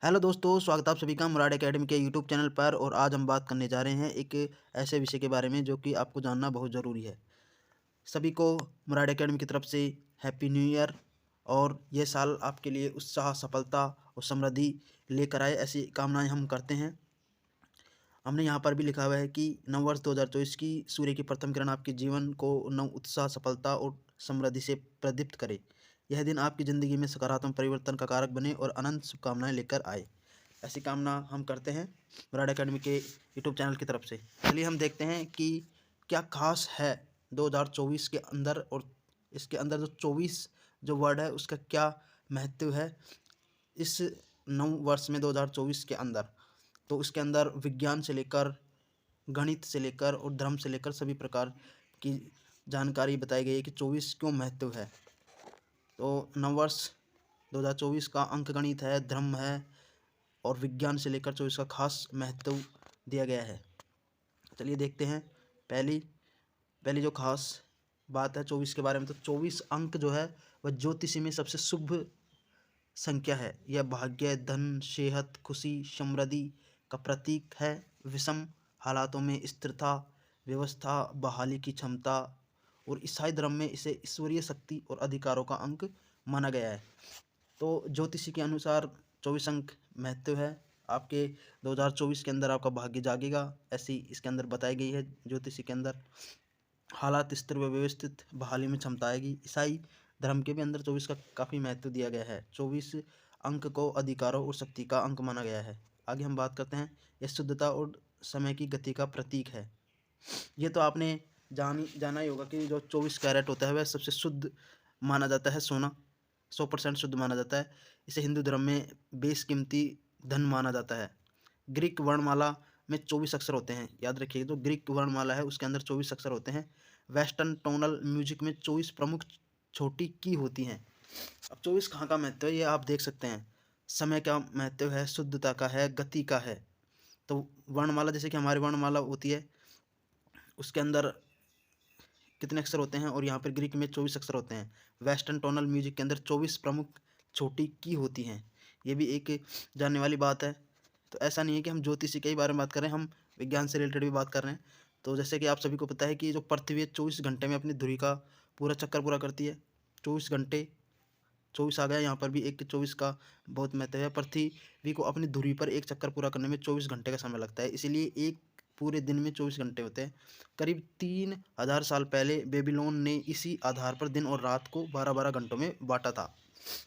Hello दोस्तों, स्वागत है आप सभी का मुराद एकेडमी के यूट्यूब चैनल पर। और आज हम बात करने जा रहे हैं एक ऐसे विषय के बारे में जो कि आपको जानना बहुत ज़रूरी है। सभी को मुराद एकेडमी की तरफ से हैप्पी न्यू ईयर। और ये साल आपके लिए उत्साह, सफलता और समृद्धि लेकर आए, ऐसी कामनाएं हम करते हैं। हमने यहाँ पर भी लिखा हुआ है कि नववर्ष 2024 की सूर्य की प्रथम किरण आपके जीवन को नव उत्साह, सफलता और समृद्धि से प्रदीप्त करे। यह दिन आपकी ज़िंदगी में सकारात्मक परिवर्तन का कारक बने और अनंत शुभकामनाएं लेकर आए। ऐसी कामना हम करते हैं मुराद एकेडमी के यूट्यूब चैनल की तरफ से। चलिए हम देखते हैं कि क्या खास है 2024 के अंदर, और इसके अंदर जो 24 जो वर्ड है उसका क्या महत्व है इस नव वर्ष में 2024 के अंदर। तो उसके अंदर विज्ञान से लेकर, गणित से लेकर और धर्म से लेकर सभी प्रकार की जानकारी बताई गई है कि 24 क्यों महत्व है। तो नववर्ष 2024 का अंक गणित है, धर्म है और विज्ञान से लेकर 24 का खास महत्व दिया गया है। चलिए देखते हैं पहली पहली जो खास बात है 24 के बारे में। तो 24 अंक जो है वह ज्योतिषी में सबसे शुभ संख्या है। यह भाग्य, धन, सेहत, खुशी, समृद्धि का प्रतीक है। विषम हालातों में स्थिरता, व्यवस्था, बहाली की क्षमता और ईसाई धर्म में इसे ईश्वरीय शक्ति और अधिकारों का अंक माना गया है। तो ज्योतिषी के अनुसार 24 अंक महत्व है। आपके 2024 के अंदर आपका भाग्य जागेगा, ऐसी इसके अंदर बताई गई है ज्योतिषी के अंदर। हालात स्थिर व व्यवस्थित, बहाली में क्षमता आएगी। ईसाई धर्म के भी अंदर 24 का काफ़ी महत्व दिया गया है। 24 अंक को अधिकारों और शक्ति का अंक माना गया है। आगे हम बात करते हैं, यह शुद्धता और समय की गति का प्रतीक है। ये तो आपने जाना ही होगा कि जो 24 कैरेट होता है वह सबसे शुद्ध माना जाता है। सोना 100% शुद्ध माना जाता है। इसे हिंदू धर्म में बेशकीमती धन माना जाता है। ग्रीक वर्णमाला में 24 अक्षर होते हैं, याद रखिए। तो ग्रीक वर्णमाला है उसके अंदर 24 अक्षर होते हैं। वेस्टर्न टोनल म्यूजिक में 24 प्रमुख छोटी की होती हैं। अब 24 कहाँ का महत्व है ये आप देख सकते हैं। समय का महत्व है, शुद्धता का है, गति का है। तो वर्णमाला जैसे कि हमारी वर्णमाला होती है उसके अंदर कितने अक्षर होते हैं, और यहाँ पर ग्रीक में 24 अक्षर होते हैं। वेस्टर्न टोनल म्यूजिक के अंदर 24 प्रमुख छोटी की होती हैं। ये भी एक जानने वाली बात है। तो ऐसा नहीं है कि हम ज्योतिषी के ही बारे में बात कर रहे हैं, हम विज्ञान से रिलेटेड भी बात कर रहे हैं। तो जैसे कि आप सभी को पता है कि जो पृथ्वी है 24 घंटे में अपनी धुरी का पूरा चक्कर पूरा करती है। 24 घंटे, 24 आ गया यहाँ पर भी। एक 24 का बहुत महत्व है। पृथ्वी को अपनी धुरी पर एक चक्कर पूरा करने में 24 घंटे का समय लगता है, इसीलिए एक पूरे दिन में 24 घंटे होते हैं। करीब 3000 साल पहले बेबीलोन ने इसी आधार पर दिन और रात को 12-12 घंटों में बांटा था।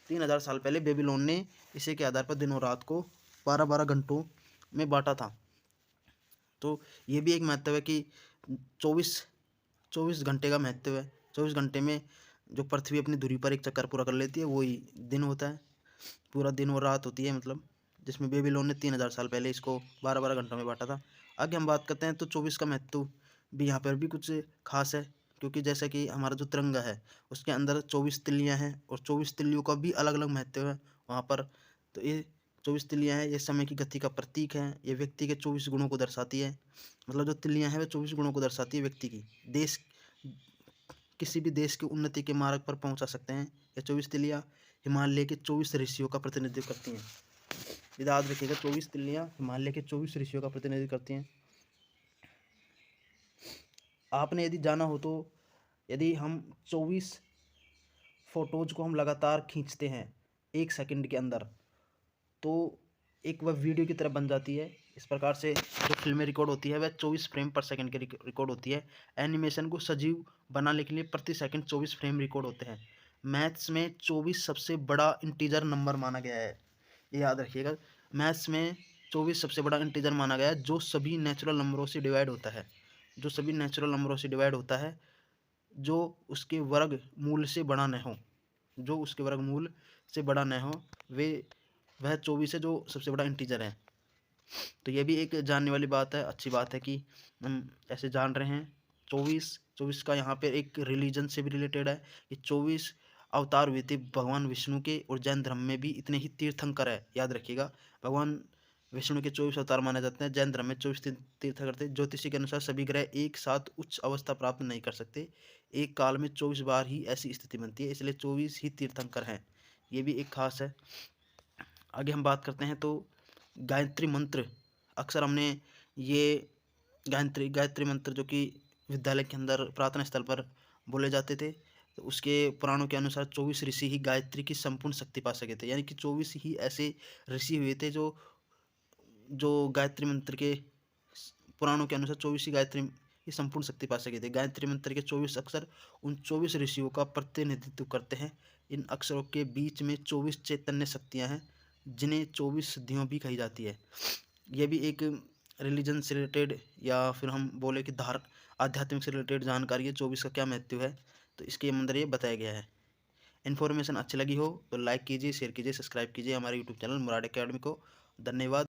3000 साल पहले बेबीलोन ने इसी के आधार पर दिन और रात को 12-12 घंटों में बांटा था। तो ये भी एक महत्व है कि 24 24 घंटे का महत्व है। 24 घंटे में जो पृथ्वी अपनी धुरी पर एक चक्कर पूरा कर लेती है वही दिन होता है। पूरा दिन और रात होती है, मतलब जिसमें बेबीलोन ने 3000 साल पहले इसको 12-12 घंटों में बांटा था। आगे हम बात करते हैं तो 24 का महत्व भी यहाँ पर भी कुछ खास है। क्योंकि जैसे कि हमारा जो तिरंगा है उसके अंदर 24 तिल्लियाँ हैं, और 24 तिल्लियों का भी अलग अलग महत्व है वहाँ पर। तो ये 24 तिल्लियाँ हैं, ये समय की गति का प्रतीक है। ये व्यक्ति के 24 गुणों को दर्शाती है। मतलब जो तिल्लियाँ हैं वह 24 गुणों को दर्शाती है व्यक्ति की। देश, किसी भी देश की उन्नति के मार्ग पर पहुंचा सकते हैं। ये 24 तिल्लियाँ हिमालय के 24 ऋषियों का प्रतिनिधित्व करती हैं। याद रखिएगा, 24 तिल्लियाँ हिमालय के 24 ऋषियों का प्रतिनिधित्व करती हैं। आपने यदि जाना हो तो यदि हम 24 फोटोज को हम लगातार खींचते हैं 1 सेकंड के अंदर, तो एक वह वीडियो की तरह बन जाती है। इस प्रकार से जो फिल्में रिकॉर्ड होती है वह 24 फ्रेम पर सेकंड की रिकॉर्ड होती है। एनिमेशन को सजीव बनाने के लिए प्रति सेकंड 24 फ्रेम रिकॉर्ड होते हैं। मैथ्स में 24 सबसे बड़ा इंटीजर नंबर माना गया है, ये याद रखिएगा। मैथ्स में 24 सबसे बड़ा इंटीजर माना गया है जो सभी नेचुरल नंबरों से डिवाइड होता है। जो सभी नेचुरल नंबरों से डिवाइड होता है, जो उसके वर्ग मूल से बड़ा न हो, जो उसके वर्ग मूल से बड़ा न हो, वे वह 24 है जो सबसे बड़ा इंटीजर है। तो ये भी एक जानने वाली बात है, अच्छी बात है कि हम ऐसे जान रहे हैं। 24 का यहाँ पे एक रिलीजन से भी रिलेटेड है कि 24 अवतार हुए थे भगवान विष्णु के, और जैन धर्म में भी इतने ही तीर्थंकर है, याद रखिएगा। भगवान विष्णु के 24 अवतार माने जाते हैं, जैन धर्म में 24 तीर्थंकर थे। ज्योतिषी के अनुसार सभी ग्रह एक साथ उच्च अवस्था प्राप्त नहीं कर सकते। एक काल में 24 बार ही ऐसी स्थिति बनती है, इसलिए 24 ही तीर्थंकर हैं। ये भी एक खास है। आगे हम बात करते हैं तो गायत्री मंत्र, अक्सर हमने ये गायत्री मंत्र जो कि विद्यालय के अंदर प्रार्थना स्थल पर बोले जाते थे, तो उसके पुराणों के अनुसार 24 ऋषि ही गायत्री की संपूर्ण शक्ति पा सके थे। यानी कि 24 ही ऐसे ऋषि हुए थे जो जो गायत्री मंत्र के पुराणों के अनुसार 24 ही गायत्री की संपूर्ण शक्ति पा सके थे। गायत्री मंत्र के 24 अक्षर उन 24 ऋषियों का प्रतिनिधित्व करते हैं। इन अक्षरों के बीच में 24 चैतन्य शक्तियाँ हैं, जिन्हें 24 सिद्धियों भी कही जाती है। ये भी एक रिलीजन से रिलेटेड या फिर हम बोले कि आध्यात्मिक से रिलेटेड जानकारी है, 24 का क्या महत्व है, तो इसके अंदर ये बताया गया है। इन्फॉर्मेशन अच्छी लगी हो तो लाइक कीजिए, शेयर कीजिए, सब्सक्राइब कीजिए हमारे यूट्यूब चैनल मुराद एकेडमी को। धन्यवाद।